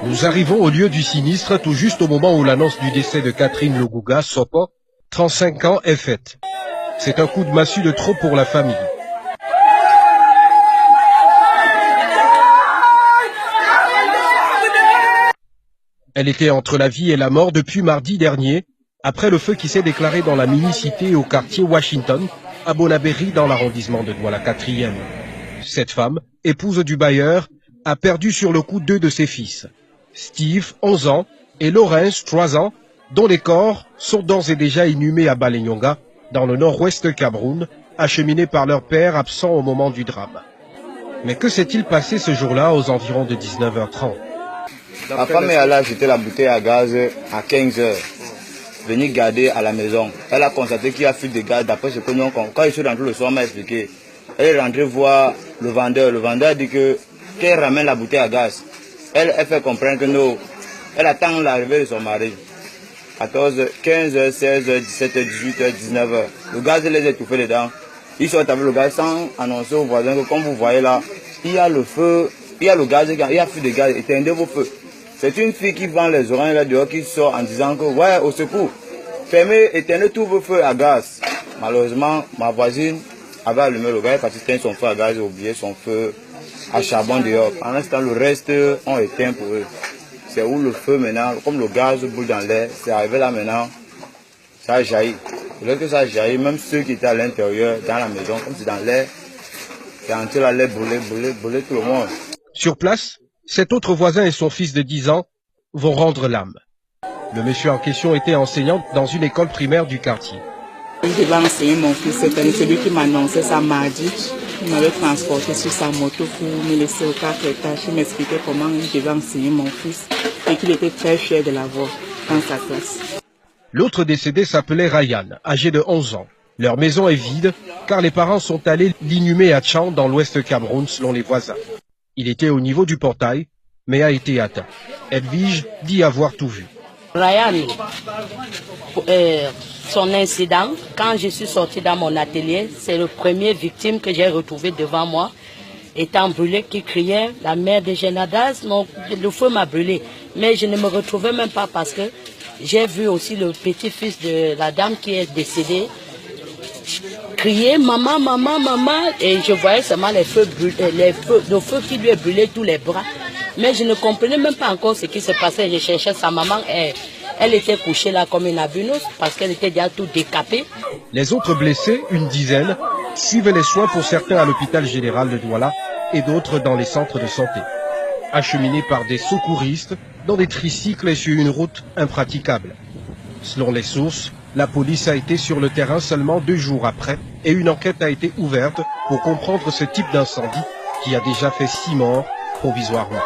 Nous arrivons au lieu du sinistre tout juste au moment où l'annonce du décès de Catherine Luguga Sopo, 35 ans, est faite. C'est un coup de massue de trop pour la famille. Elle était entre la vie et la mort depuis mardi dernier, après le feu qui s'est déclaré dans la mini-cité au quartier Washington, à Bonabéry, dans l'arrondissement de Douala 4e. Cette femme, épouse du bailleur, a perdu sur le coup 2 de ses fils, Steve, 11 ans, et Lawrence, 3 ans, dont les corps sont d'ores et déjà inhumés à Balenyonga, dans le nord-ouest Cameroun, acheminés par leur père absent au moment du drame. Mais que s'est-il passé ce jour-là aux environs de 19h30? Ma femme est allée acheter la bouteille à gaz à 15h. Venir garder à la maison. Elle a constaté qu'il y a fuite de gaz. D'après ce que nous avons, quand je suis rentré le soir, elle m'a expliqué. Elle est rentrée voir le vendeur. Le vendeur a dit qu'elle ramène la bouteille à gaz. Elle fait comprendre que non. Elle attend l'arrivée de son mari. 14h, 15h, 16h, 17h, 18h, 19h. Le gaz les a étouffés dedans. Ils sont avec le gaz sans annoncer aux voisins que, comme vous voyez là, il y a le feu, il y a le gaz, il y a fuite de gaz. Éteignez vos feux. C'est une fille qui vend les oranges là dehors qui sort en disant que, ouais, au secours, fermez, éteignez tous vos feux à gaz. Malheureusement, ma voisine avait allumé le gaz parce qu'il éteint son feu à gaz et oublié son feu à charbon dehors. En l'instant, le reste ont éteint pour eux. C'est où le feu maintenant, comme le gaz boule dans l'air, c'est arrivé là maintenant, ça a jailli. Et lorsque ça a jailli, même ceux qui étaient à l'intérieur, dans la maison, comme c'est dans l'air, c'est entier là, l'air brûler tout le monde. Sur place, cet autre voisin et son fils de 10 ans vont rendre l'âme. Le monsieur en question était enseignant dans une école primaire du quartier. Je devais enseigner mon fils, c'est celui qui m'a annoncé ça mardi. Il m'avait transporté sur sa moto pour me laisser au 4 étages. Il m'expliquait comment je devais enseigner mon fils et qu'il était très fier de l'avoir dans sa classe. L'autre décédé s'appelait Ryan, âgé de 11 ans. Leur maison est vide car les parents sont allés l'inhumer à Tchang dans l'ouest Cameroun selon les voisins. Il était au niveau du portail, mais a été atteint. Edwige dit avoir tout vu. Ryan, son incident, quand je suis sortie dans mon atelier, c'est le premier victime que j'ai retrouvé devant moi, étant brûlé, qui criait la mère de Genadas. Donc le feu m'a brûlé, mais je ne me retrouvais même pas parce que j'ai vu aussi le petit-fils de la dame qui est décédée crier maman, maman, maman, et je voyais seulement le feu qui lui a brûlé tous les bras. Mais je ne comprenais même pas encore ce qui se passait. Je cherchais sa maman, elle était couchée là comme une albinos parce qu'elle était déjà tout décapée. Les autres blessés, une dizaine, suivent les soins pour certains à l'hôpital général de Douala et d'autres dans les centres de santé. Acheminés par des secouristes dans des tricycles et sur une route impraticable. Selon les sources, la police a été sur le terrain seulement 2 jours après et une enquête a été ouverte pour comprendre ce type d'incendie qui a déjà fait 6 morts provisoirement.